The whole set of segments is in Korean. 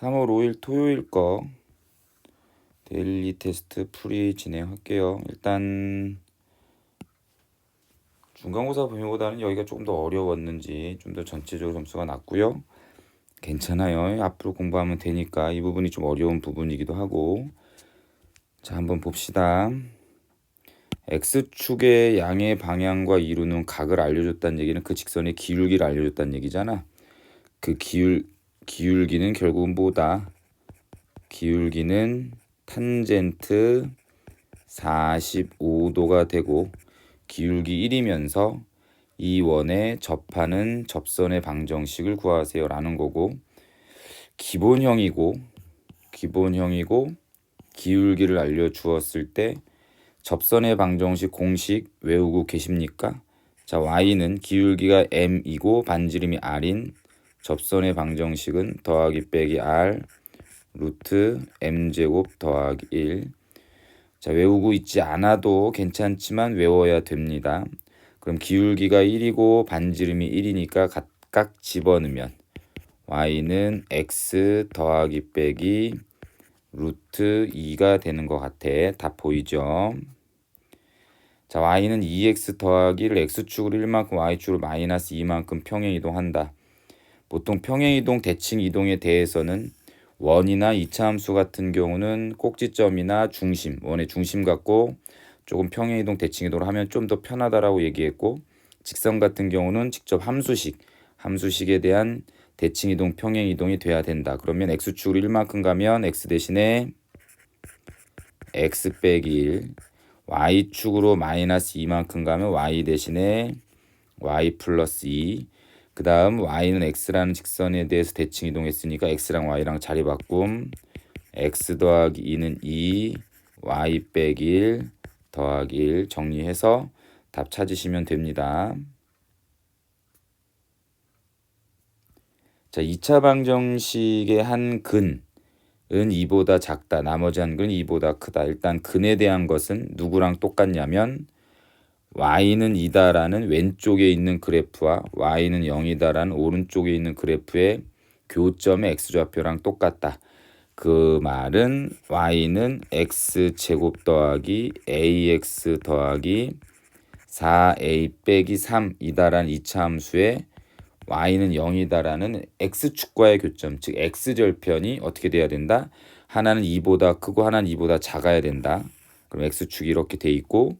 3월 5일 토요일 거 데일리 테스트 풀이 진행할게요. 일단 중간고사 범위보다는 여기가 조금 더 어려웠는지 좀 더 전체적으로 점수가 낮고요. 괜찮아요. 앞으로 공부하면 되니까 이 부분이 좀 어려운 부분이기도 하고. 자, 한번 봅시다. X축의 양의 방향과 이루는 각을 알려줬다는 얘기는 그 직선의 기울기를 알려줬다는 얘기잖아. 그 기울기는 결국은 뭐다? 기울기는 탄젠트 45도가 되고 기울기 1이면서 이 원에 접하는 접선의 방정식을 구하세요 라는 거고, 기본형이고 기울기를 알려주었을 때 접선의 방정식 공식 외우고 계십니까? 자, y는 기울기가 m이고 반지름이 r인 접선의 방정식은 더하기 빼기 r 루트 m제곱 더하기 1. 자, 외우고 있지 않아도 괜찮지만 외워야 됩니다. 그럼 기울기가 1이고 반지름이 1이니까 각각 집어넣으면 y는 x 더하기 빼기 루트 2가 되는 것 같아. 다 보이죠? 자, y는 2x 더하기를 x축으로 1만큼 y축으로 마이너스 2만큼 평행이동한다. 보통 평행이동, 대칭이동에 대해서는 원이나 이차함수 같은 경우는 꼭지점이나 중심, 원의 중심 갖고 조금 평행이동, 대칭이동을 하면 좀 더 편하다라고 얘기했고, 직선 같은 경우는 직접 함수식에 대한 대칭이동, 평행이동이 돼야 된다. 그러면 x축으로 1만큼 가면 x 대신에 x 빼기 1, y축으로 마이너스 2만큼 가면 y 대신에 y 플러스 2, 그 다음 y는 x라는 직선에 대해서 대칭 이동했으니까 x랑 y랑 자리 바꿈, x 더하기 2는 2, y 빼기 1 더하기 1 정리해서 답 찾으시면 됩니다. 자, 2차 방정식의 한 근은 2보다 작다, 나머지 한 근은 2보다 크다. 일단 근에 대한 것은 누구랑 똑같냐면 y는 2다라는 왼쪽에 있는 그래프와 y는 0이다라는 오른쪽에 있는 그래프의 교점의 x좌표랑 똑같다. 그 말은 y는 x제곱 더하기 ax 더하기 4a 빼기 3이다라는 이차함수에 y는 0이다라는 x축과의 교점, 즉 x절편이 어떻게 돼야 된다? 하나는 2보다 크고 하나는 2보다 작아야 된다. 그럼 x축이 이렇게 돼 있고,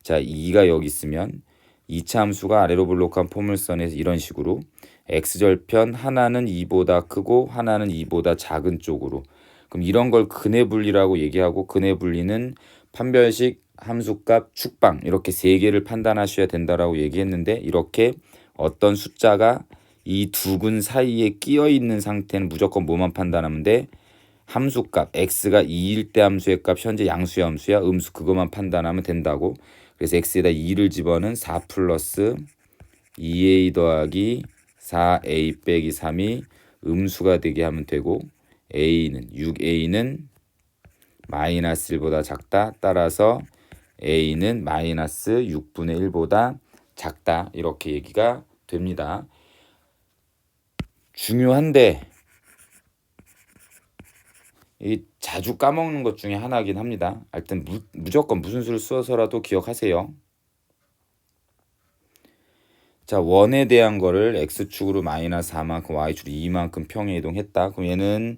자, 2가 여기 있으면 이차 함수가 아래로 볼록한 포물선에서 이런 식으로 x절편 하나는 2보다 크고 하나는 2보다 작은 쪽으로, 그럼 이런 걸 근의 분리라고 얘기하고, 근의 분리는 판별식, 함수값, 축방 이렇게 세 개를 판단하셔야 된다라고 얘기했는데, 이렇게 어떤 숫자가 이 두 근 사이에 끼어 있는 상태는 무조건 뭐만 판단하면 돼? 함수값 x가 2일 때 함수의 값 현재 양수야 음수야 음수, 그것만 판단하면 된다고. 그래서 x에다 2를 집어넣은 4 플러스 2a 더하기 4a 빼기 3이 음수가 되게 하면 되고, a는 6a는 마이너스 1보다 작다. 따라서 a는 마이너스 6분의 1보다 작다. 이렇게 얘기가 됩니다. 중요한데 이 자주 까먹는 것 중에 하나이긴 합니다. 하여튼 무조건 무슨 수를 써서라도 기억하세요. 자, 원에 대한 거를 x축으로 마이너스 4만큼 y축으로 2만큼 평행 이동했다. 그럼 얘는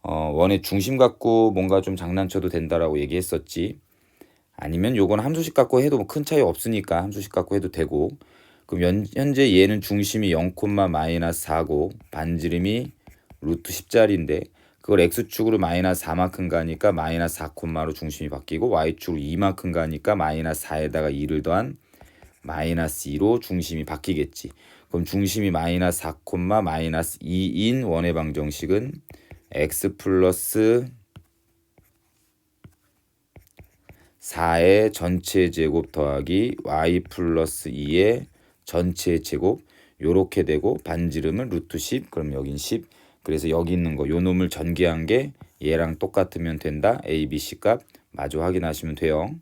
원의 중심 갖고 뭔가 좀 장난쳐도 된다라고 얘기했었지. 아니면 요건 함수식 갖고 해도 뭐 큰 차이 없으니까 함수식 갖고 해도 되고. 그럼 현재 얘는 중심이 0, 마이너스 4고 반지름이 루트 10짜리인데 그걸 x축으로 마이너스 4만큼 가니까 마이너스 4콤마로 중심이 바뀌고, y축으로 2만큼 가니까 마이너스 4에다가 2를 더한 마이너스 2로 중심이 바뀌겠지. 그럼 중심이 마이너스 4, 마이너스 2인 원의 방정식은 x 플러스 4의 전체 제곱 더하기 y 플러스 2의 전체 제곱 요렇게 되고, 반지름은 루트 10, 그럼 여긴 10. 그래서 여기 있는 거 요 놈을 전개한 게 얘랑 똑같으면 된다. a, b, c 값 마저 확인하시면 돼요.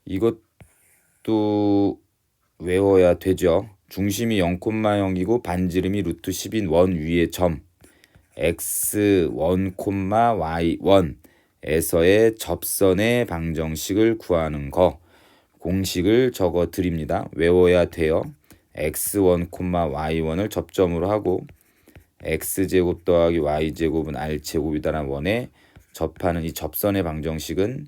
이것도 외워야 되죠. 중심이 0,0이고 반지름이 루트 10인 원 위의 점 x1, y1에서의 접선의 방정식을 구하는 거. 공식을 적어 드립니다. 외워야 돼요. x1, y1을 접점으로 하고 x제곱 더하기 y제곱은 r제곱이다라는 원에 접하는 이 접선의 방정식은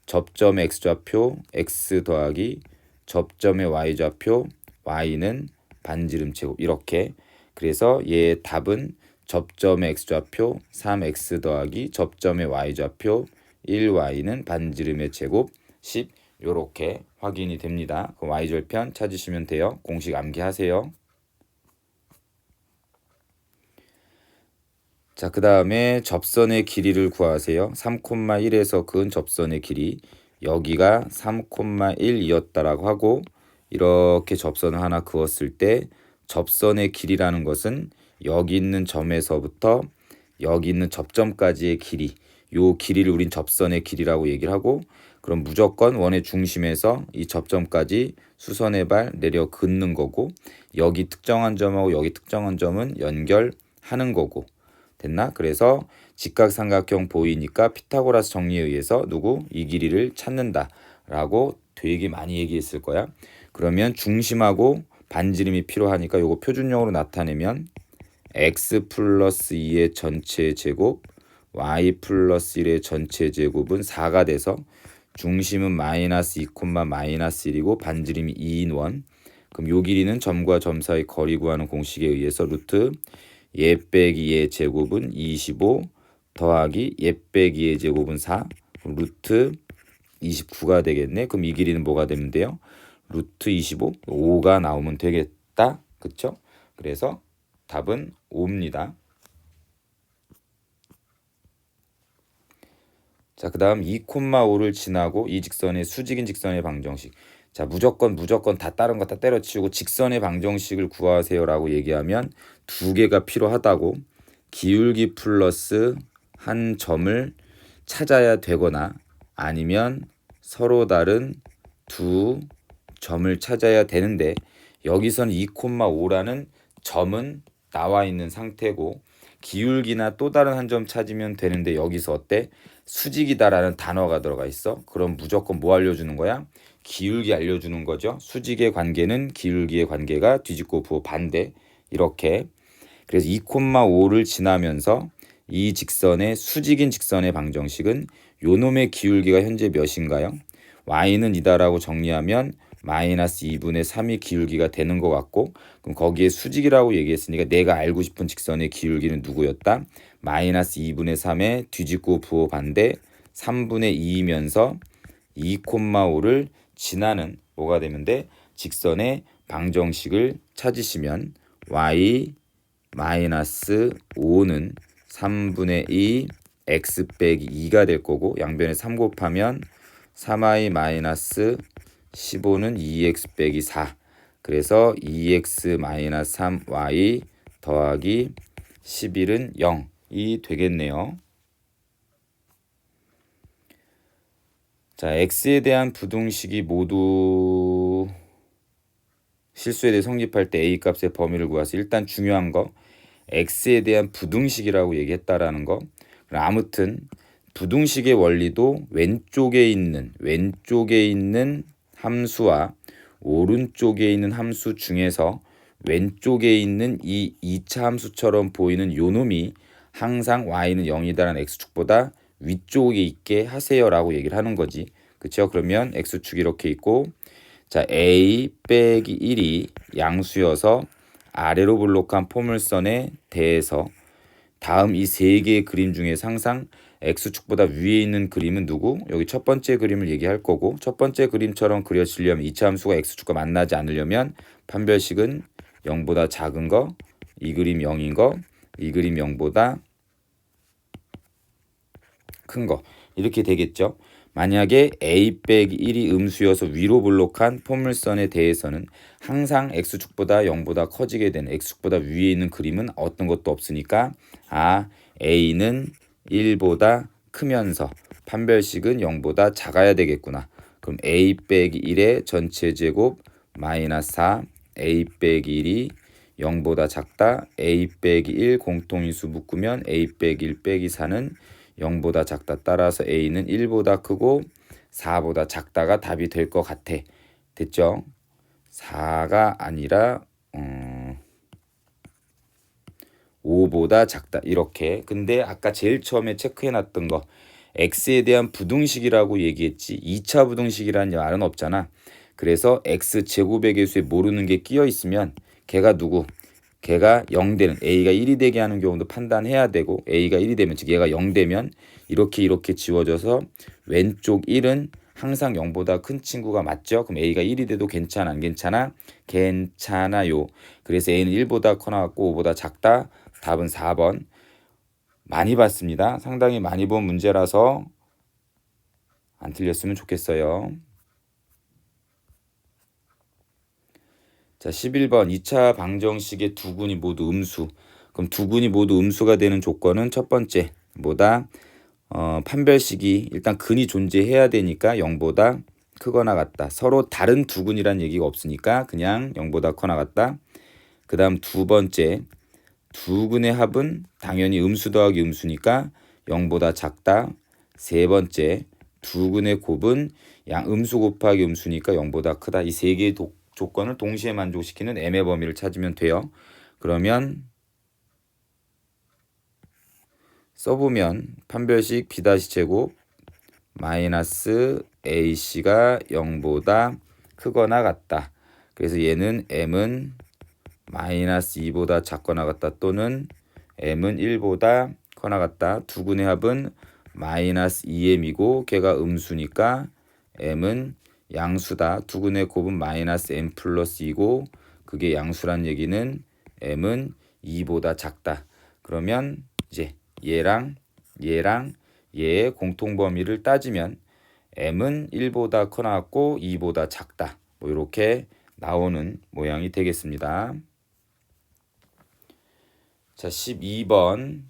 접점의 x좌표 x 더하기 접점의 y좌표 y는 반지름 제곱 이렇게. 그래서 얘의 답은 접점의 x좌표 3x 더하기 접점의 y좌표 1y는 반지름의 제곱 10 요렇게 확인이 됩니다. 그 y절편 찾으시면 돼요. 공식 암기하세요. 자, 그 다음에 접선의 길이를 구하세요. 3,1에서 그은 접선의 길이 여기가 3,1이었다라고 하고 이렇게 접선을 하나 그었을 때 접선의 길이라는 것은 여기 있는 점에서부터 여기 있는 접점까지의 길이, 요 길이를 우린 접선의 길이라고 얘기를 하고 그럼 무조건 원의 중심에서 이 접점까지 수선의 발 내려 긋는 거고 여기 특정한 점하고 여기 특정한 점은 연결하는 거고 됐나? 그래서 직각삼각형 보이니까 피타고라스 정리에 의해서 이 길이를 찾는다라고 되게 많이 얘기했을 거야. 그러면 중심하고 반지름이 필요하니까 요거 표준형으로 나타내면 x 플러스 2의 전체 제곱 y 플러스 1의 전체 제곱은 4가 돼서 중심은 마이너스 2, 마이너스 1이고 반지름이 2인 원. 그럼 요 길이는 점과 점 사이 거리 구하는 공식에 의해서 루트 얘 빼기 얘 제곱은 25 더하기 얘 빼기 얘 제곱은 4 그럼 루트 29가 되겠네. 그럼 이 길이는 뭐가 되면 돼요? 루트 25 5가 나오면 되겠다. 그쵸? 그래서 답은 5입니다. 자, 그 다음 2,5를 지나고 이 직선의 수직인 직선의 방정식. 자, 무조건 다 다른 거 다 때려치우고 직선의 방정식을 구하세요라고 얘기하면 두 개가 필요하다고. 기울기 플러스 한 점을 찾아야 되거나 아니면 서로 다른 두 점을 찾아야 되는데 여기서는 2,5라는 점은 나와 있는 상태고 기울기나 또 다른 한 점 찾으면 되는데 여기서 어때? 수직이다라는 단어가 들어가 있어. 그럼 무조건 뭐 알려주는 거야? 기울기 알려주는 거죠. 수직의 관계는 기울기의 관계가 뒤집고 부호 반대 이렇게. 그래서 2,5를 지나면서 이 직선의 수직인 직선의 방정식은 요놈의 기울기가 현재 몇인가요? y는 이다라고 정리하면 마이너스 2분의 3이 기울기가 되는 것 같고 그럼 거기에 수직이라고 얘기했으니까 내가 알고 싶은 직선의 기울기는 누구였다? 마이너스 2분의 3의 뒤집고 부호 반대 3분의 2이면서 2,5를 지나는 뭐가 되면 돼? 직선의 방정식을 찾으시면 y 마이너스 5는 3분의 2 x 빼기 2가 될 거고 양변에 3 곱하면 3y 마이너스 15는 2x 빼기 4 그래서 2x 마이너스 3y 더하기 11은 0이 되겠네요. 자, x에 대한 부등식이 모두 실수에 대해 성립할 때 a 값의 범위를 구해서 일단 중요한 거 x에 대한 부등식이라고 얘기했다라는 거. 아무튼 부등식의 원리도 왼쪽에 있는 함수와 오른쪽에 있는 함수 중에서 왼쪽에 있는 이 2차 함수처럼 보이는 요놈이 항상 y는 0이다라는 x축보다 위쪽에 있게 하세요라고 얘기를 하는 거지. 그쵸? 그러면 x축 이렇게 있고 자 a 빼기 1이 양수여서 아래로 볼록한 포물선에 대해서 다음 이 세 개의 그림 중에 항상 x축보다 위에 있는 그림은 누구? 여기 첫 번째 그림을 얘기할 거고 첫 번째 그림처럼 그려지려면 2차 함수가 x축과 만나지 않으려면 판별식은 0보다 작은 거, 이 그림 0인 거, 이 그림 0보다 큰 거 이렇게 되겠죠. 만약에 a 빼기 1이 음수여서 위로 볼록한 포물선에 대해서는 항상 x축보다 0보다 커지게 되는 x축보다 위에 있는 그림은 어떤 것도 없으니까 a는 1보다 크면서 판별식은 0보다 작아야 되겠구나. 그럼 a 빼기 1의 전체 제곱 마이너스 4 a 빼기 1이 0보다 작다. a 빼기 1 공통인수 묶으면 a 빼기 1 빼기 4는 0보다 작다. 따라서 a는 1보다 크고 4보다 작다가 답이 될 것 같아. 됐죠? 4가 아니라 5보다 작다. 이렇게. 근데 아까 제일 처음에 체크해놨던 거 x에 대한 부등식이라고 얘기했지 2차 부등식이라는 말은 없잖아. 그래서 x제곱의 개수에 모르는 게 끼어 있으면 걔가 누구? 걔가 0되는 a가 1이 되게 하는 경우도 판단해야 되고 a가 1이 되면 즉 얘가 0 되면 이렇게 지워져서 왼쪽 1은 항상 0보다 큰 친구가 맞죠? 그럼 a가 1이 돼도 괜찮아 안 괜찮아? 괜찮아요. 그래서 a는 1보다 커나갔고 5보다 작다. 답은 4번. 많이 봤습니다. 상당히 많이 본 문제라서 안 틀렸으면 좋겠어요. 자, 11번 2차 방정식의 두 군이 모두 음수. 그럼 두 군이 모두 음수가 되는 조건은 첫 번째 뭐다? 판별식이 일단 근이 존재해야 되니까 0보다 크거나 같다. 서로 다른 두 군이란 얘기가 없으니까 그냥 0보다 커나 같다. 그 다음 두 번째 두 군의 합은 당연히 음수 더하기 음수니까 0보다 작다. 세 번째 두 군의 곱은 음수 곱하기 음수니까 0보다 크다. 이 세 개의 조건을 동시에 만족시키는 m의 범위를 찾으면 돼요. 그러면 써보면 판별식 b-제곱 마이너스 ac가 0보다 크거나 같다. 그래서 얘는 m은 마이너스 2보다 작거나 같다 또는 m은 1보다 커나 같다. 두 군의 합은 마이너스 2m이고 걔가 음수니까 m은 양수다. 두 군의 곱은 마이너스 m 플러스 2고 그게 양수란 얘기는 m은 2보다 작다. 그러면 이제 얘랑 얘의 공통범위를 따지면 m은 1보다 커나 같고 2보다 작다. 뭐 이렇게 나오는 모양이 되겠습니다. 자, 12번.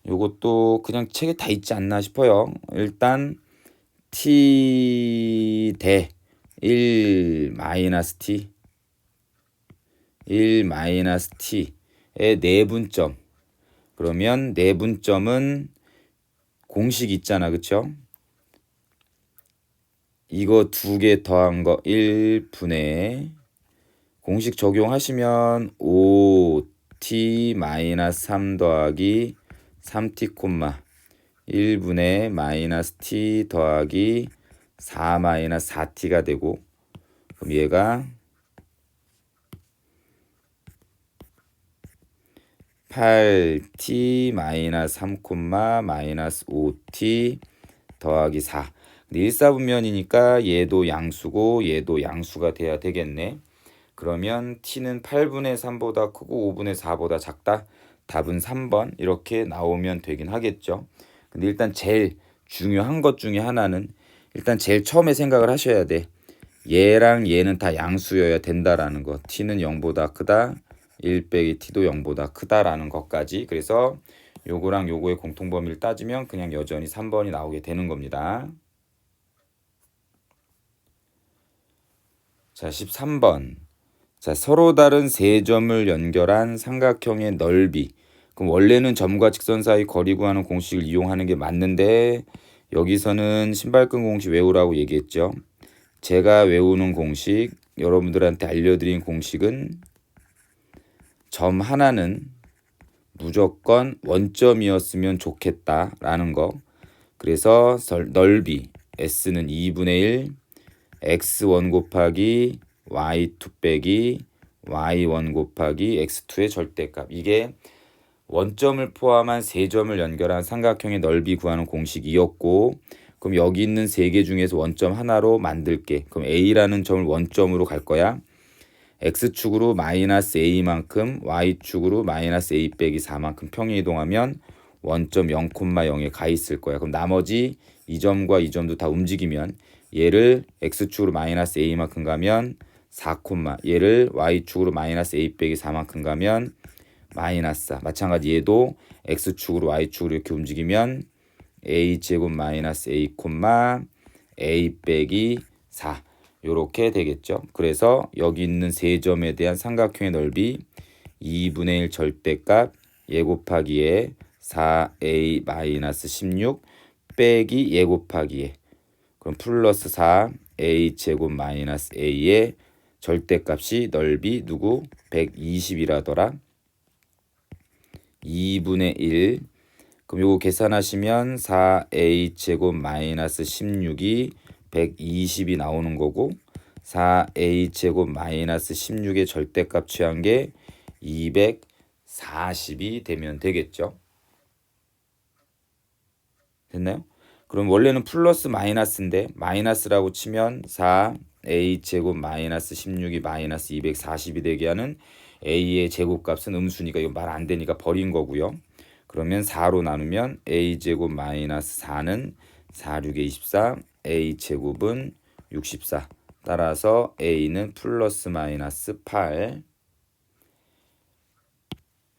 요것도 그냥 책에 다 있지 않나 싶어요. 일단 t 대 1 마이너스 t 1 마이너스 t의 내분점. 그러면 내분점은 공식 있잖아. 그쵸? 이거 두 개 더한 거 1분의 공식 적용하시면 5t 마이너스 3 더하기 3t 콤마 1분의 마이너스 t 더하기 4 마이너스 4t가 되고 그럼 얘가 8t 마이너스 3 콤마 마이너스 5t 더하기 4. 근데 일사분면이니까 얘도 양수고 얘도 양수가 돼야 되겠네. 그러면 t는 8분의 3보다 크고 5분의 4보다 작다. 답은 3번 이렇게 나오면 되긴 하겠죠. 근데 일단 제일 중요한 것 중에 하나는 일단 제일 처음에 생각을 하셔야 돼. 얘랑 얘는 다 양수여야 된다라는 거. t는 0보다 크다. 1 빼기 t도 0보다 크다라는 것까지. 그래서 요거랑 요거의 공통범위를 따지면 그냥 여전히 3번이 나오게 되는 겁니다. 자, 13번. 자, 서로 다른 세 점을 연결한 삼각형의 넓이. 그럼 원래는 점과 직선 사이 거리 구하는 공식을 이용하는 게 맞는데 여기서는 신발끈 공식 외우라고 얘기했죠. 제가 외우는 공식, 여러분들한테 알려드린 공식은 점 하나는 무조건 원점이었으면 좋겠다라는 거. 그래서 넓이 S는 2분의 1 x1 곱하기 y2 빼기 y1 곱하기 x2의 절대값. 이게 원점을 포함한 세 점을 연결한 삼각형의 넓이 구하는 공식이었고 그럼 여기 있는 세 개 중에서 원점 하나로 만들게. 그럼 A라는 점을 원점으로 갈 거야. X축으로 마이너스 A만큼 Y축으로 마이너스 A 빼기 4만큼 평행 이동하면 원점 0,0에 가 있을 거야. 그럼 나머지 이 점과 이 점도 다 움직이면 얘를 X축으로 마이너스 A만큼 가면 4, 얘를 Y축으로 마이너스 A 빼기 4만큼 가면 마이너스 4. 마찬가지 얘도 X축으로 Y축으로 이렇게 움직이면 A제곱 마이너스 A, A 빼기 4. 요렇게 되겠죠. 그래서 여기 있는 세 점에 대한 삼각형의 넓이 2분의 1 절대값 예 곱하기 예 4a-16 빼기 예 곱하기 예, 그럼 플러스 4a 제곱 마이너스 a의 절대값이 넓이 누구 120이라더라. 2분의 1. 그럼 요거 계산하시면 4a 제곱 마이너스 16이 120이 나오는 거고, 4a 제곱 마이너스 16의 절대값 취한 게 240이 되면 되겠죠. 됐나요? 그럼 원래는 플러스 마이너스인데 마이너스라고 치면 4a 제곱 마이너스 16이 마이너스 240이 되게 하는 a의 제곱값은 음수니까 이거 말 안 되니까 버린 거고요. 그러면 4로 나누면 a 제곱 마이너스 4는 4, 6에 24, a 제곱은 64. 따라서 a는 플러스 마이너스 8.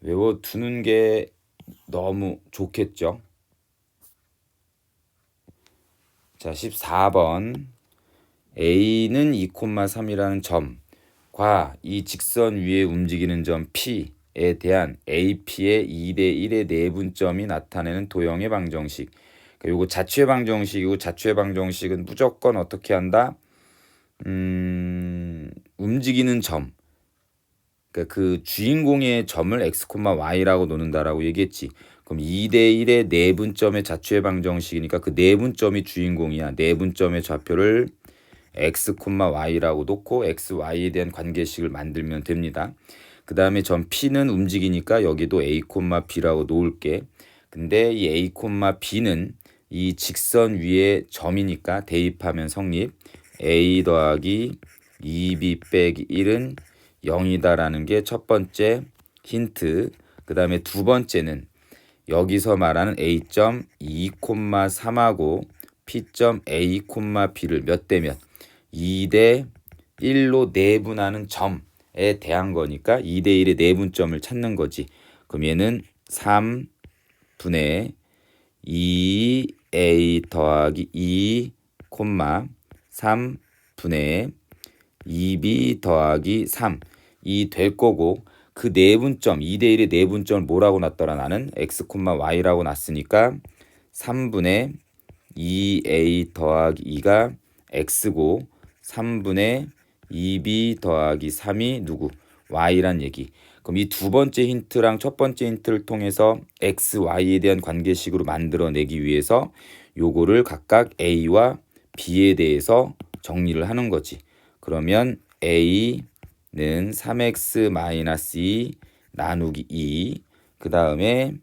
외워두는 게 너무 좋겠죠. 자, 14번. a는 2,3이라는 점과 이 직선 위에 움직이는 점 P에 대한 AP의 2대1의 내분점이 나타내는 도형의 방정식. 그러니까 요거 자취의 방정식이고, 자취의 방정식은 무조건 어떻게 한다? 움직이는 점. 그러니까 그 주인공의 점을 x, y라고 놓는다라고 얘기했지. 그럼 2대1의 내분점의 자취의 방정식이니까 그 내분점이 주인공이야. 내분점의 좌표를 x, y라고 놓고 x, y에 대한 관계식을 만들면 됩니다. 그 다음에 점 P는 움직이니까 여기도 a, b라고 놓을게. 근데 이 a, b는 이 직선 위에 점이니까 대입하면 성립. a 더하기 2b 빼기 1은 0이다라는 게 첫 번째 힌트. 그 다음에 두 번째는 여기서 말하는 a.2,3하고 p.a, b를 몇 대 몇? 2대 1로 내분하는 점에 대한 거니까 2대 1의 내분점을 찾는 거지. 그럼 얘는 3분의 2a 더하기 2, 3분의 2b 더하기 3 이 될 거고, 그 내분점 2대 1의 내분점을 뭐라고 놨더라? 나는 x, y라고 놨으니까 3분의 2a 더하기 2가 x고 3분의 2b 더하기 3이 누구? y란 얘기. 그럼 이 두 번째 힌트랑 첫 번째 힌트를 통해서 x, y에 대한 관계식으로 만들어내기 위해서 요거를 각각 a와 b에 대해서 정리를 하는 거지. 그러면 a는 3x-2 나누기 2, 그 다음에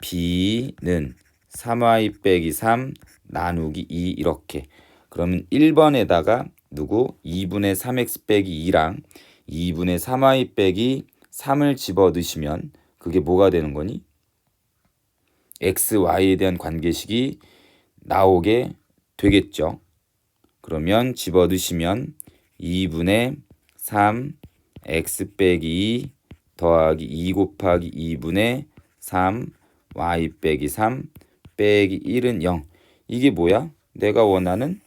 b는 3y 빼기 3 나누기 2 이렇게. 그러면 1번에다가 누구? 2분의 3x 빼기 2랑 2분의 3y 빼기 3을 집어넣으시면 그게 뭐가 되는 거니? x, y에 대한 관계식이 나오게 되겠죠. 그러면 집어넣으시면 2분의 3 x 빼기 2 더하기 2 곱하기 2분의 3 y 빼기 3 빼기 1은 0. 이게 뭐야? 내가 원하는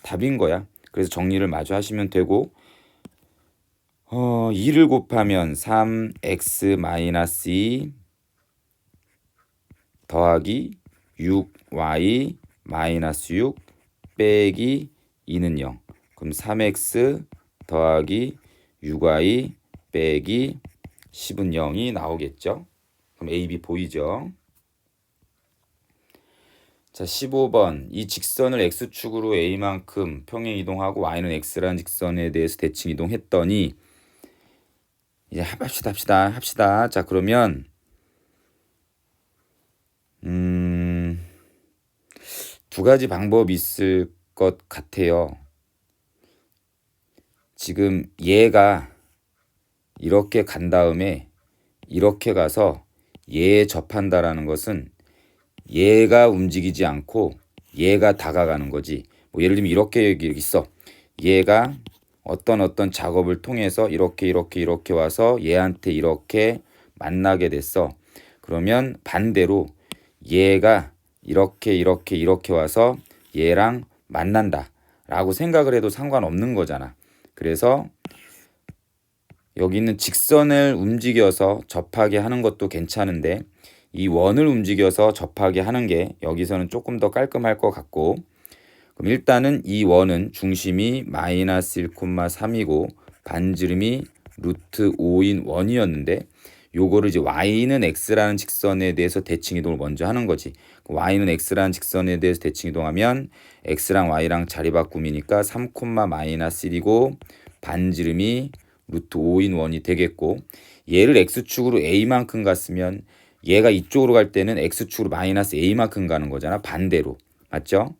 답인 거야. 그래서 정리를 마저 하시면 되고, 2를 곱하면 3x-2 더하기 6y-6 빼기 2는 0. 그럼 3x 더하기 6y 빼기 10은 0이 나오겠죠. 그럼 A, B 보이죠? 자, 15번. 이 직선을 x축으로 a만큼 평행 이동하고 y는 x라는 직선에 대해서 대칭 이동했더니 이제 합시다. 자, 그러면 두 가지 방법이 있을 것 같아요. 지금 얘가 이렇게 간 다음에 이렇게 가서 얘에 접한다라는 것은 얘가 움직이지 않고 얘가 다가가는 거지. 뭐 예를 들면 이렇게 여기 있어. 얘가 어떤 작업을 통해서 이렇게 와서 얘한테 이렇게 만나게 됐어. 그러면 반대로 얘가 이렇게 와서 얘랑 만난다 라고 생각을 해도 상관없는 거잖아. 그래서 여기 있는 직선을 움직여서 접하게 하는 것도 괜찮은데 이 원을 움직여서 접하게 하는 게 여기서는 조금 더 깔끔할 것 같고, 그럼 일단은 이 원은 중심이 마이너스 1,3이고 반지름이 루트 5인 원이었는데 요거를 이제 y는 x라는 직선에 대해서 대칭 이동을 먼저 하는 거지. y는 x라는 직선에 대해서 대칭 이동하면 x랑 y랑 자리 바꿈이니까 3, 마이너스 1이고 반지름이 루트 5인 원이 되겠고, 얘를 x축으로 a만큼 갔으면 얘가 이쪽으로 갈 때는 x축으로 마이너스 a만큼 가는 거잖아. 반대로. 맞죠?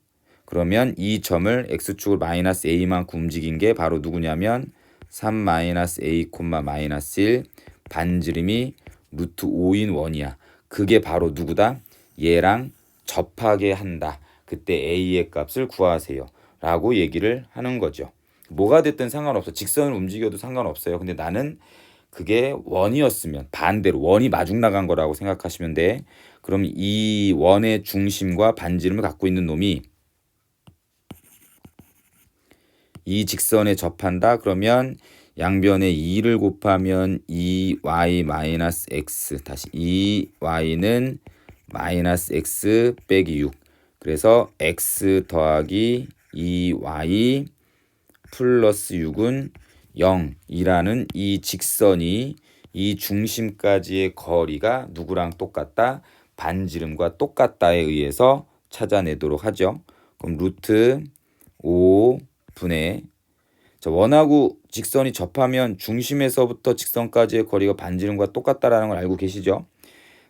그러면 이 점을 x축으로 마이너스 a만큼 움직인 게 바로 누구냐면 3 마이너스 a, 마이너스 1 반지름이 루트 5인 원이야. 그게 바로 누구다? 얘랑 접하게 한다. 그때 a의 값을 구하세요. 라고 얘기를 하는 거죠. 뭐가 됐든 상관없어. 직선을 움직여도 상관없어요. 근데 나는 그게 원이었으면 반대로 원이 마중 나간 거라고 생각하시면 돼. 그럼 이 원의 중심과 반지름을 갖고 있는 놈이 이 직선에 접한다. 그러면 양변에 2를 곱하면 2y 마이너스 x 다시 2y는 마이너스 x 빼기 6. 그래서 x 더하기 2y 플러스 6은 0이라는 이 직선이 이 중심까지의 거리가 누구랑 똑같다? 반지름과 똑같다에 의해서 찾아내도록 하죠. 그럼 루트 5분의 원하고 직선이 접하면 중심에서부터 직선까지의 거리가 반지름과 똑같다라는 걸 알고 계시죠?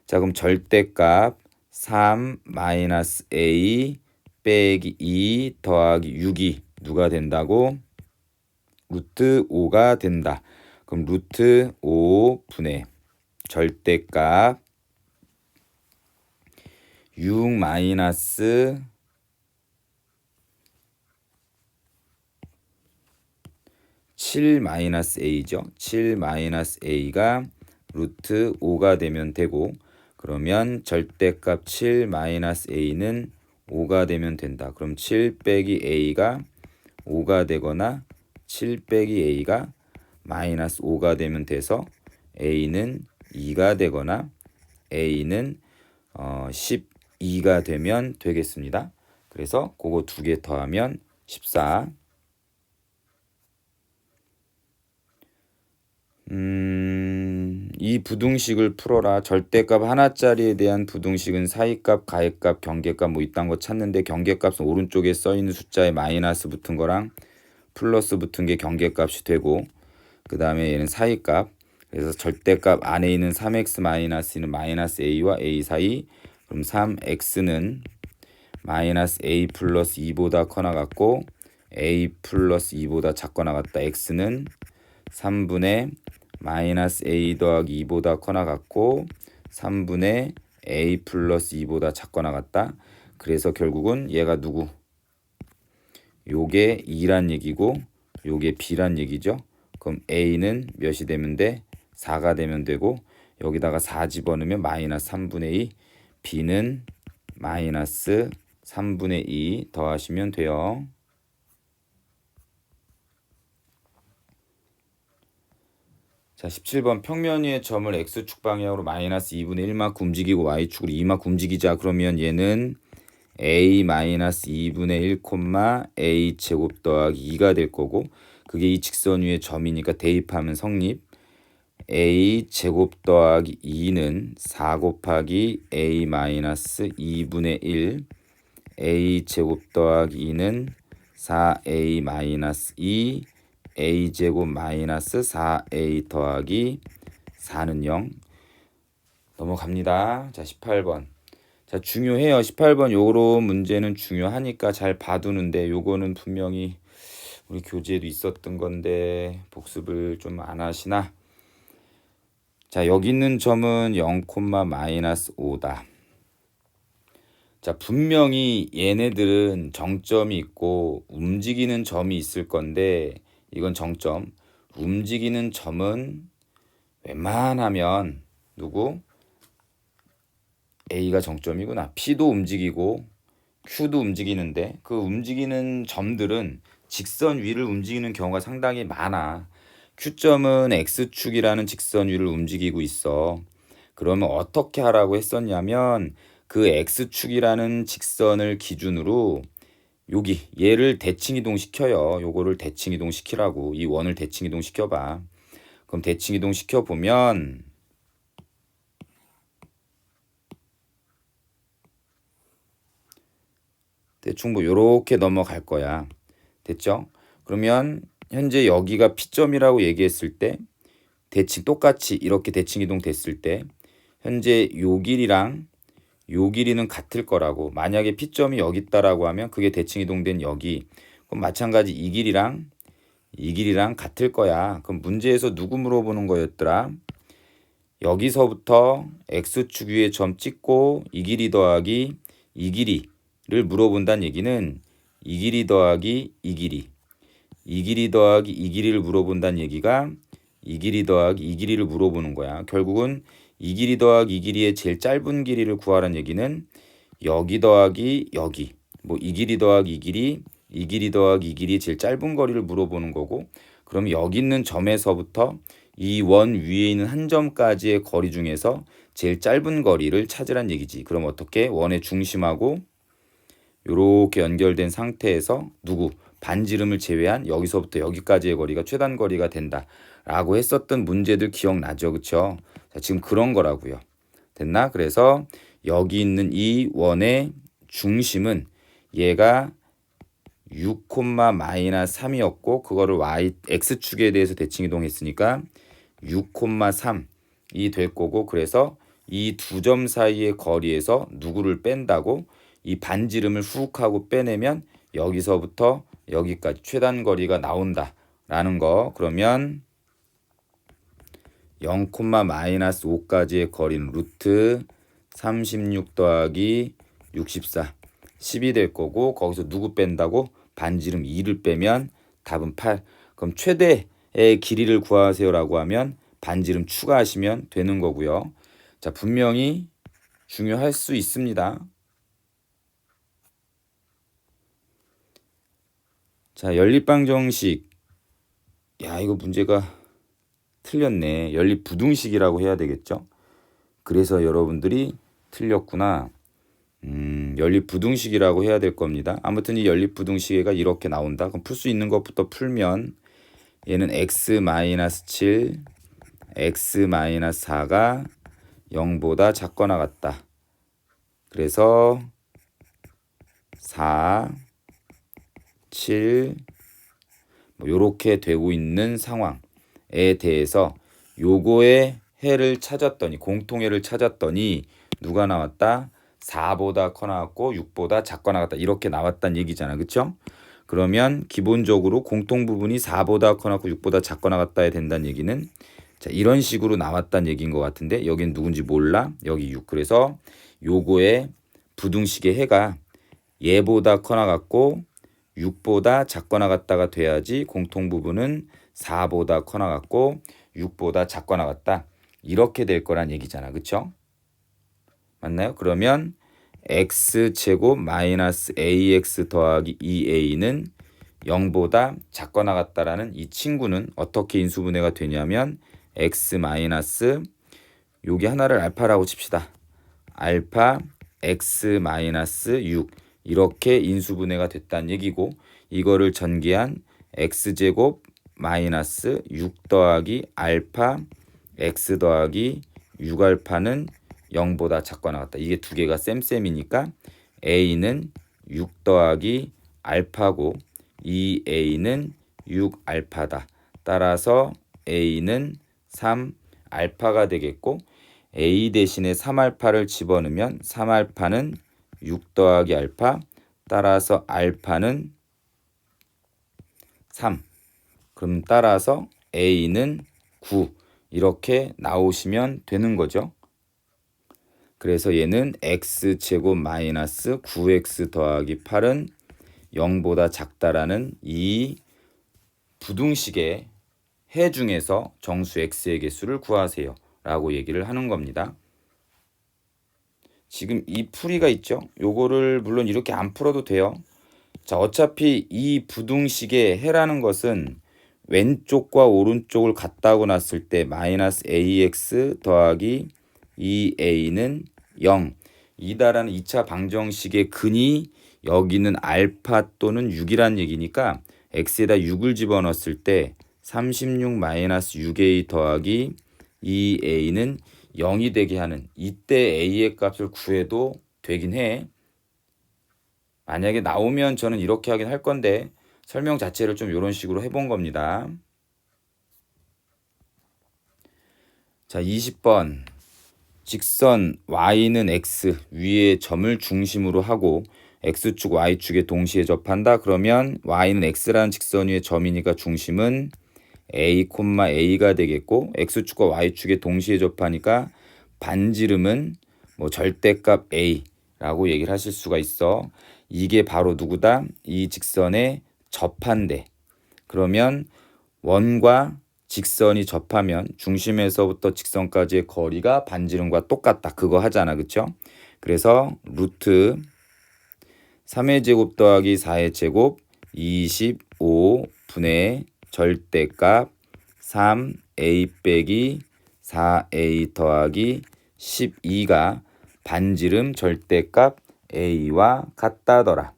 자, 그럼 절대값 3 마이너스 a 빼기 2 더하기 6이 누가 된다고? 루트 5가 된다. 그럼 루트 5분의 절대값 6 마이너스 7 마이너스 a죠. 7 마이너스 a가 루트 5가 되면 되고, 그러면 절대값 7 마이너스 a는 5가 되면 된다. 그럼 7 빼기 a가 5가 되거나 7 빼기 a가 마이너스 5가 되면 돼서 a는 2가 되거나 a는 12가 되면 되겠습니다. 그래서 그거 두 개 더하면 14. 이 부등식을 풀어라. 절대값 하나짜리에 대한 부등식은 사이값, 가해값, 경계값 뭐 이딴 거 찾는데, 경계값은 오른쪽에 써있는 숫자에 마이너스 붙은 거랑 플러스 붙은 게 경계값이 되고, 그 다음에 얘는 사이값. 그래서 절대값 안에 있는 3x 마이너스는 마이너스 a와 a 사이. 그럼 3x는 마이너스 a 플러스 2보다 커나 같고 a 플러스 2보다 작거나 같다. x는 3분의 마이너스 a 더하기 2보다 커나 같고 3분의 a 플러스 2보다 작거나 같다. 그래서 결국은 얘가 누구? 요게 2란 얘기고 요게 b란 얘기죠. 그럼 a는 몇이 되면 돼? 4가 되면 되고, 여기다가 4 집어넣으면 마이너스 3분의 2, b는 마이너스 3분의 2 더하시면 돼요. 자, 17번 평면 위의 점을 x축 방향으로 마이너스 2분의 1만큼 움직이고 y축으로 2만큼 움직이자. 그러면 얘는 a 마이너스 2분의 1, a 제곱 더하기 2가 될 거고, 그게 이 직선 위의 점이니까 대입하면 성립. a 제곱 더하기 2는 4 곱하기 a 마이너스 2분의 1, a 제곱 더하기 2는 4a 마이너스 2, a 제곱 마이너스 4a 더하기 4는 0. 넘어갑니다. 자, 18번. 자, 중요해요. 18번 요런 문제는 중요하니까 잘 봐두는데, 요거는 분명히 우리 교재에도 있었던 건데 복습을 좀 안 하시나? 자, 여기 있는 점은 0, 마이너스 5다. 자, 분명히 얘네들은 정점이 있고 움직이는 점이 있을 건데, 이건 정점. 움직이는 점은 웬만하면 누구? A가 정점이구나. P도 움직이고 Q도 움직이는데, 그 움직이는 점들은 직선 위를 움직이는 경우가 상당히 많아. Q점은 X축이라는 직선 위를 움직이고 있어. 그러면 어떻게 하라고 했었냐면 그 X축이라는 직선을 기준으로 여기 얘를 대칭 이동시켜요. 요거를 대칭 이동시키라고. 이 원을 대칭 이동시켜봐. 그럼 대칭 이동시켜보면 대충 뭐 요렇게 넘어갈 거야. 됐죠? 그러면 현재 여기가 P점이라고 얘기했을 때 대칭 똑같이 이렇게 대칭 이동 됐을 때 현재 요 길이랑 요 길이는 같을 거라고. 만약에 P점이 여기 있다라고 하면 그게 대칭 이동된 여기. 그럼 마찬가지 이 길이랑 같을 거야. 그럼 문제에서 누구 물어보는 거였더라? 여기서부터 X축 위에 점 찍고 이 길이 더하기 이 길이를 물어본다는 얘기는 이 길이 더하기 이 길이, 이 길이 더하기 이 길이를 물어본다는 얘기가 이 길이 더하기 이 길이를 물어보는 거야. 결국은 이 길이 더하기 이 길이의 제일 짧은 길이를 구하라는 얘기는 여기 더하기 여기, 뭐 이 길이 더하기 이 길이, 이 길이 더하기 이 길이의 제일 짧은 거리를 물어보는 거고, 그럼 여기 있는 점에서부터 이 원 위에 있는 한 점까지의 거리 중에서 제일 짧은 거리를 찾으란 얘기지. 그럼 어떻게? 원의 중심하고 이렇게 연결된 상태에서 누구? 반지름을 제외한 여기서부터 여기까지의 거리가 최단 거리가 된다 라고 했었던 문제들 기억나죠? 그쵸? 자, 지금 그런 거라고요. 됐나? 그래서 여기 있는 이 원의 중심은 얘가 6,-3이었고 그거를 x축에 대해서 대칭 이동했으니까 6,3이 될 거고, 그래서 이 두 점 사이의 거리에서 누구를 뺀다고? 이 반지름을 훅 하고 빼내면 여기서부터 여기까지 최단 거리가 나온다 라는 거. 그러면 0,-5까지의 거리는 루트 36 더하기 64 10이 될 거고, 거기서 누구 뺀다고? 반지름 2를 빼면 답은 8. 그럼 최대의 길이를 구하세요 라고 하면 반지름 추가하시면 되는 거고요. 자, 분명히 중요할 수 있습니다. 자, 연립방정식. 야, 이거 문제가 틀렸네. 연립부등식이라고 해야 되겠죠? 그래서 여러분들이 틀렸구나. 연립부등식이라고 해야 될 겁니다. 아무튼 이 연립부등식가 이렇게 나온다. 그럼 풀 수 있는 것부터 풀면 얘는 x-7, x-4가 0보다 작거나 같다. 그래서 4, 7 뭐 요렇게 되고 있는 상황에 대해서 요거의 해를 찾았더니, 공통해를 찾았더니 누가 나왔다? 4보다 커 나왔고 6보다 작거 나갔다. 이렇게 나왔다는 얘기잖아. 그쵸? 그러면 기본적으로 공통 부분이 4보다 커 나왔고 6보다 작거 나갔다야 된다는 얘기는, 자, 이런 식으로 나왔다는 얘기인 것 같은데 여긴 누군지 몰라. 여기 6. 그래서 요거의 부등식의 해가 얘보다 커 나갔고 6보다 작거 나갔다가 돼야지 공통 부분은 4보다 커 나갔고 6보다 작거 나갔다. 이렇게 될 거란 얘기잖아. 그쵸? 맞나요? 그러면 x제곱 마이너스 ax 더하기 2a는 0보다 작거 나갔다라는 이 친구는 어떻게 인수분해가 되냐면 x 마이너스 여기 하나를 알파라고 칩시다. 알파 x 마이너스 6 이렇게 인수분해가 됐다는 얘기고, 이거를 전개한 x제곱 마이너스 6 더하기 알파 x 더하기 6알파는 0보다 작거 나갔다. 이게 두 개가 쌤쌤이니까 a는 6 더하기 알파고 2a는 6알파다. 따라서 a는 3알파가 되겠고, a 대신에 3알파를 집어넣으면 3알파는 6 더하기 알파, 따라서 알파는 3. 그럼 따라서 a는 9 이렇게 나오시면 되는 거죠. 그래서 얘는 x제곱 마이너스 9x 더하기 8은 0보다 작다라는 이 부등식의 해 중에서 정수 x의 개수를 구하세요 라고 얘기를 하는 겁니다. 지금 이 풀이가 있죠. 요거를 물론 이렇게 안 풀어도 돼요. 자, 어차피 이 부등식의 해라는 것은 왼쪽과 오른쪽을 갖다 하고 났을 때 마이너스 ax 더하기 2a는 0 이다라는 2차 방정식의 근이 여기는 알파 또는 6이란 얘기니까 x에다 6을 집어넣었을 때 36 마이너스 6a 더하기 2a는 0이 되게 하는 이때 a의 값을 구해도 되긴 해. 만약에 나오면 저는 이렇게 하긴 할 건데 설명 자체를 좀 이런 식으로 해본 겁니다. 자, 20번. 직선 y는 x 위에 점을 중심으로 하고 x축 y축에 동시에 접한다. 그러면 y는 x라는 직선 위에 점이니까 중심은 a, a가 되겠고 x축과 y축에 동시에 접하니까 반지름은 뭐 절대값 a라고 얘기를 하실 수가 있어. 이게 바로 누구다? 이 직선에 접한대. 그러면 원과 직선이 접하면 중심에서부터 직선까지의 거리가 반지름과 똑같다. 그거 하잖아. 그쵸? 그래서 루트 3의 제곱 더하기 4의 제곱 25분의 절대값 3a 빼기 4a 더하기 12가 반지름 절대값 a와 같다더라.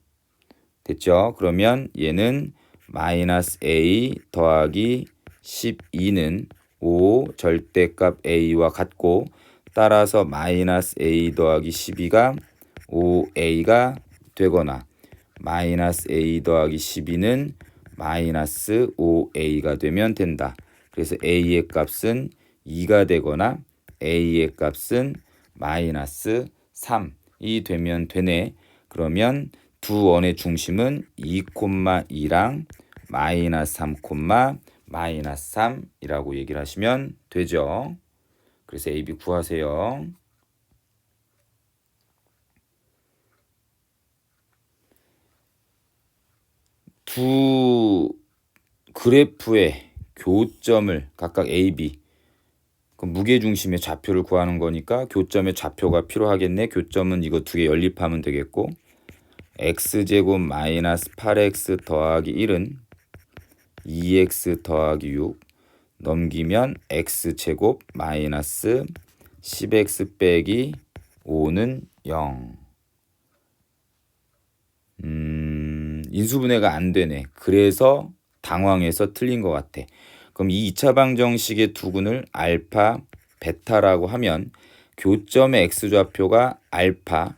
됐죠? 그러면 얘는 마이너스 a 더하기 12는 5 절대값 a와 같고 따라서 마이너스 a 더하기 12가 5a가 되거나 마이너스 a 더하기 12는 마이너스 5a가 되면 된다. 그래서 a의 값은 2가 되거나 a의 값은 마이너스 3이 되면 되네. 그러면 두 원의 중심은 2,2랑 마이너스 3, 마이너스 3이라고 얘기를 하시면 되죠. 그래서 A, B 구하세요. 두 그래프의 교점을 각각 A, B 그 무게중심의 좌표를 구하는 거니까 교점의 좌표가 필요하겠네. 교점은 이거 두 개 연립하면 되겠고 x제곱 마이너스 8x 더하기 1은 2x 더하기 6 넘기면 x제곱 마이너스 10x 빼기 5는 0. 인수분해가 안 되네. 그래서 당황해서 틀린 것 같아. 그럼 이 2차 방정식의 두근을 알파, 베타라고 하면 교점의 x좌표가 알파,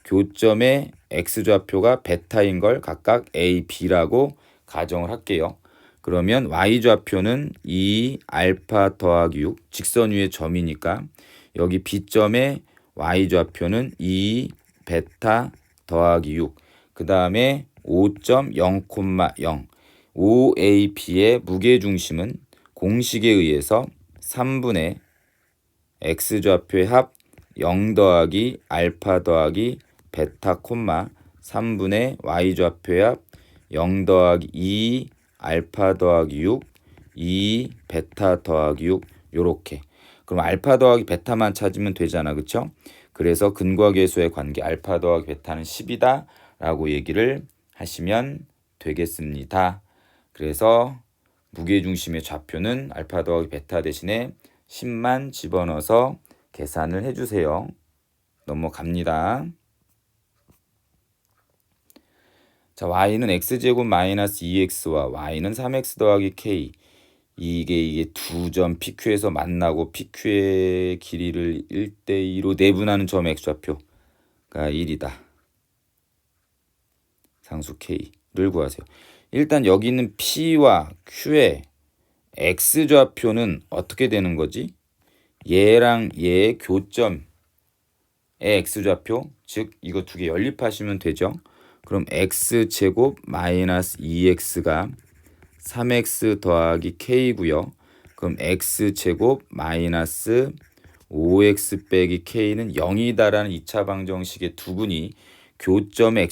교점의 x좌표가 베타인 걸 각각 a, b라고 가정을 할게요. 그러면 y좌표는 2 알파 더하기 6 직선 위의 점이니까 여기 b점의 y좌표는 2 베타 더하기 6 그 다음에 5.0,0 OAB의 무게중심은 공식에 의해서 3분의 x좌표의 합 0 더하기 알파 더하기 베타 3분의 y좌표의 합 0 더하기 2 알파 더하기 6 2 베타 더하기 6 요렇게. 그럼 알파 더하기 베타만 찾으면 되잖아. 그쵸? 그래서 근과 계수의 관계 알파 더하기 베타는 10이다 라고 얘기를 하시면 되겠습니다. 그래서 무게중심의 좌표는 알파 더하기 베타 대신에 10만 집어넣어서 계산을 해주세요. 넘어갑니다. 자, y는 x제곱 마이너스 2x와 y는 3x 더하기 k 이게 두 점 PQ에서 만나고 PQ의 길이를 1대2로 내분하는 점 x좌표가 1이다. 상수 K를 구하세요. 일단 여기 있는 P와 Q의 X좌표는 어떻게 되는 거지? 얘랑 얘의 교점의 X좌표, 즉 이거 두 개 연립하시면 되죠. 그럼 X제곱 마이너스 2X가 3X 더하기 K고요. 그럼 X제곱 마이너스 5X 빼기 K는 0이다라는 2차 방정식의 두근이 교점의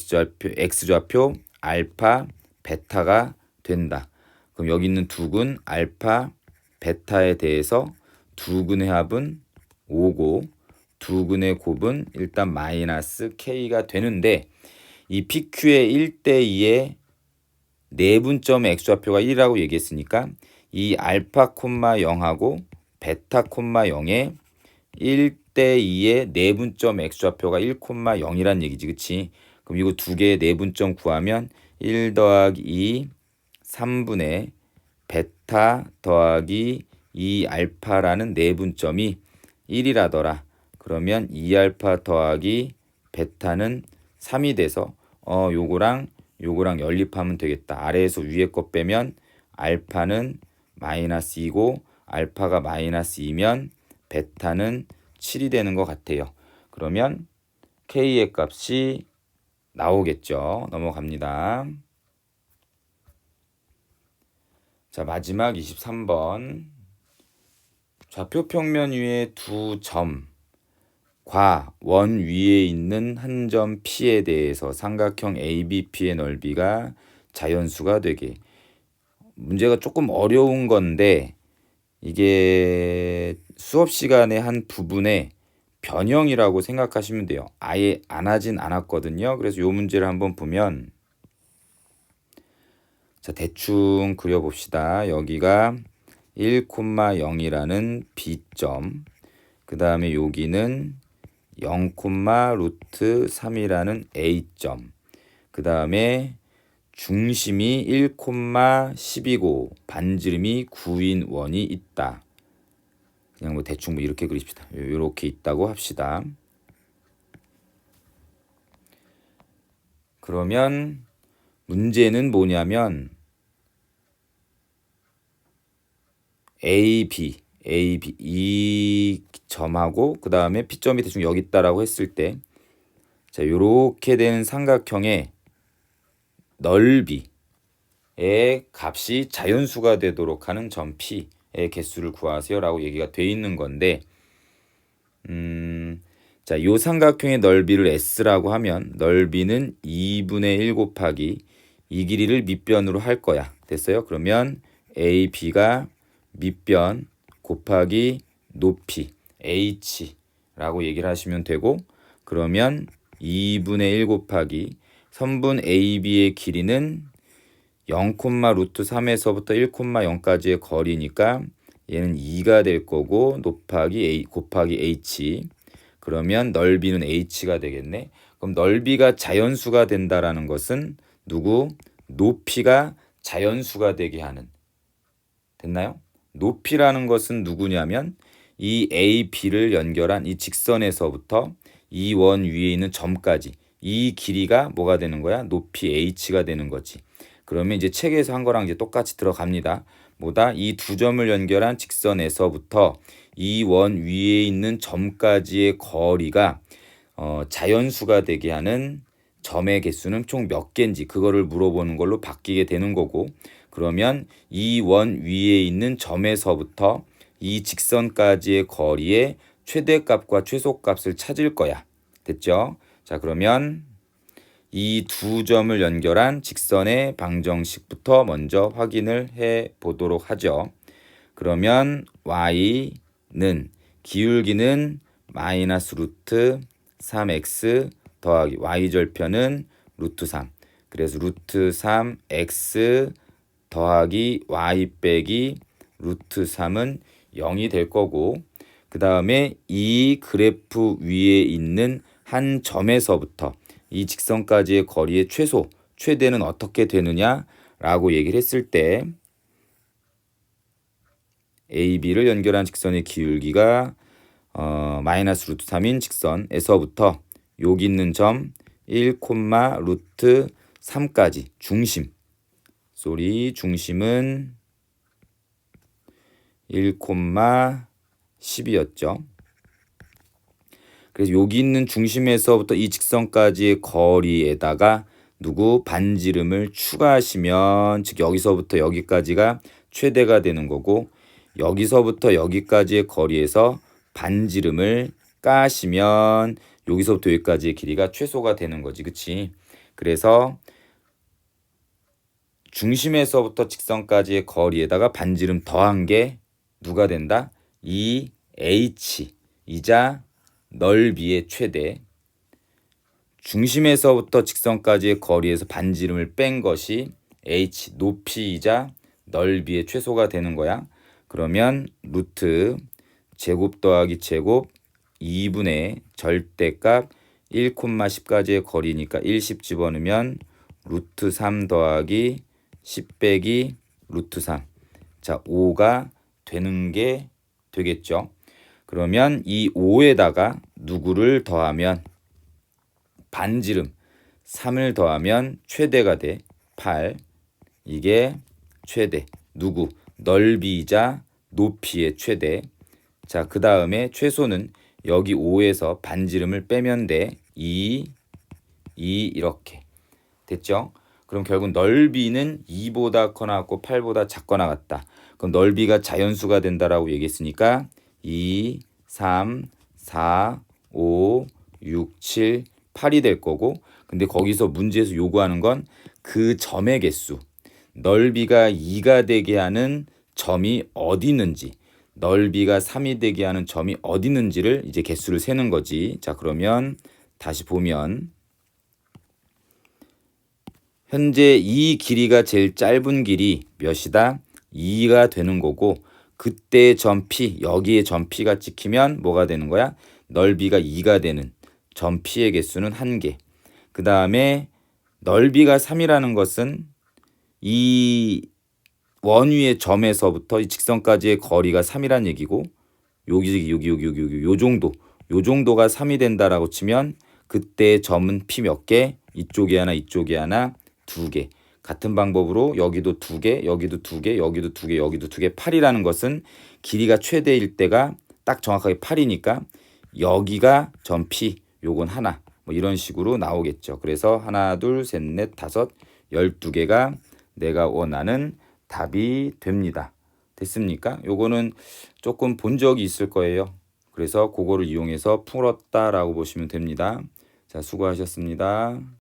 x좌표 알파 베타가 된다. 그럼 여기 있는 두근 알파 베타에 대해서 두근의 합은 5고 두근의 곱은 일단 마이너스 k가 되는데 이 PQ의 1대2의 내분점의 X좌표가 1이라고 얘기했으니까 이 알파 콤마 0하고 베타 콤마 0의 1대2의 내분점 X좌표가 1, 0이란 얘기지. 그치? 그럼 이거 두 개의 내분점 구하면 1 더하기 2 3분의 베타 더하기 2 알파라는 내분점이 1이라더라. 그러면 2알파 더하기 베타는 3이 돼서 요거랑 연립하면 되겠다. 아래에서 위에 거 빼면 알파는 마이너스 2고 알파가 마이너스 2면 베타는 7이 되는 것 같아요. 그러면 K의 값이 나오겠죠. 넘어갑니다. 자, 마지막 23번. 좌표 평면 위에 두 점과 원 위에 있는 한 점 P에 대해서 삼각형 ABP의 넓이가 자연수가 되게. 문제가 조금 어려운 건데 이게 수업 시간의 한 부분에 변형이라고 생각하시면 돼요. 아예 안 하진 않았거든요. 그래서 이 문제를 한번 보면, 자, 대충 그려봅시다. 여기가 1, 0이라는 B점, 그 다음에 여기는 0, 루트 3이라는 A점, 그 다음에 중심이 1, 10이고 반지름이 9인 원이 있다. 그냥 뭐 대충 뭐 이렇게 그립시다. 이렇게 있다고 합시다. 그러면 문제는 뭐냐면 AB 이 점하고 그 다음에 P점이 대충 여기 있다라고 했을 때, 자, 이렇게 되는 삼각형의 넓이의 값이 자연수가 되도록 하는 점 P의 개수를 구하세요 라고 얘기가 돼 있는 건데, 자, 요 삼각형의 넓이를 S라고 하면 넓이는 2분의 1 곱하기 이 길이를 밑변으로 할 거야. 됐어요? 그러면 AB가 밑변 곱하기 높이 H라고 얘기를 하시면 되고, 그러면 2분의 1 곱하기 선분 AB의 길이는 0, 루트 3에서부터 1, 0까지의 거리니까 얘는 2가 될 거고 곱하기 H. 그러면 넓이는 H가 되겠네. 그럼 넓이가 자연수가 된다라는 것은 누구? 높이가 자연수가 되게 하는. 됐나요? 높이라는 것은 누구냐면 이 A, B를 연결한 이 직선에서부터 이 원 위에 있는 점까지 이 길이가 뭐가 되는 거야? 높이 H가 되는 거지. 그러면 이제 책에서 한 거랑 이제 똑같이 들어갑니다. 뭐다? 이 두 점을 연결한 직선에서부터 이 원 위에 있는 점까지의 거리가 자연수가 되게 하는 점의 개수는 총 몇 개인지 그거를 물어보는 걸로 바뀌게 되는 거고, 그러면 이 원 위에 있는 점에서부터 이 직선까지의 거리의 최대값과 최소값을 찾을 거야. 됐죠? 자, 그러면 이 두 점을 연결한 직선의 방정식부터 먼저 확인을 해 보도록 하죠. 그러면 y는 기울기는 마이너스 루트 3x 더하기 y절편은 루트 3. 그래서 루트 3x 더하기 y 빼기 루트 3은 0이 될 거고, 그 다음에 이 그래프 위에 있는 한 점에서부터 이 직선까지의 거리의 최대는 어떻게 되느냐라고 얘기를 했을 때, AB를 연결한 직선의 기울기가 마이너스 루트 3인 직선에서부터 여기 있는 점 1, 루트 3까지 중심은 1, 10이었죠. 그래서 여기 있는 중심에서부터 이 직선까지의 거리에다가 반지름을 추가하시면, 즉 여기서부터 여기까지가 최대가 되는 거고, 여기서부터 여기까지의 거리에서 반지름을 까시면 여기서부터 여기까지의 길이가 최소가 되는 거지. 그치? 그래서 중심에서부터 직선까지의 거리에다가 반지름 더한 게 누가 된다? 이 H이자 넓이의 최대, 중심에서부터 직선까지의 거리에서 반지름을 뺀 것이 h 높이이자 넓이의 최소가 되는 거야. 그러면 루트 제곱 더하기 제곱 2분의 절대값 1,10까지의 거리니까 1, 10 집어넣으면 루트 3 더하기 10 빼기 루트 3. 자, 5가 되는 게 되겠죠. 그러면 이 5에다가 누구를 더하면 반지름 3을 더하면 최대가 돼. 8. 이게 최대. 누구? 넓이이자 높이의 최대. 자, 그 다음에 최소는 여기 5에서 반지름을 빼면 돼. 2 이렇게. 됐죠? 그럼 결국 넓이는 2보다 커나 같고 8보다 작거나 같다. 그럼 넓이가 자연수가 된다라고 얘기했으니까 2, 3, 4, 5, 6, 7, 8이 될 거고, 근데 거기서 문제에서 요구하는 건 그 점의 개수. 넓이가 2가 되게 하는 점이 어디 있는지, 넓이가 3이 되게 하는 점이 어디 있는지를 이제 개수를 세는 거지. 자, 그러면 다시 보면 현재 이 길이가 제일 짧은 길이 몇이다? 2가 되는 거고, 그때 점 P, 여기에 점 P가 찍히면 뭐가 되는 거야? 넓이가 2가 되는 점 P의 개수는 1개. 그 다음에 넓이가 3이라는 것은 이 원위의 점에서부터 이 직선까지의 거리가 3이란 얘기고, 여기 요 정도가 3이 된다라고 치면 그때 점은 P 몇 개? 이쪽에 하나, 이쪽에 하나, 2개. 같은 방법으로 여기도 2개, 여기도 2개, 여기도 2개, 여기도 2개. 8이라는 것은 길이가 최대일 때가 딱 정확하게 8이니까 여기가 점 P, 요건 하나. 뭐 이런 식으로 나오겠죠. 그래서 하나, 둘, 셋, 넷, 다섯, 12개가 내가 원하는 답이 됩니다. 됐습니까? 요거는 조금 본 적이 있을 거예요. 그래서 그거를 이용해서 풀었다라고 보시면 됩니다. 자, 수고하셨습니다.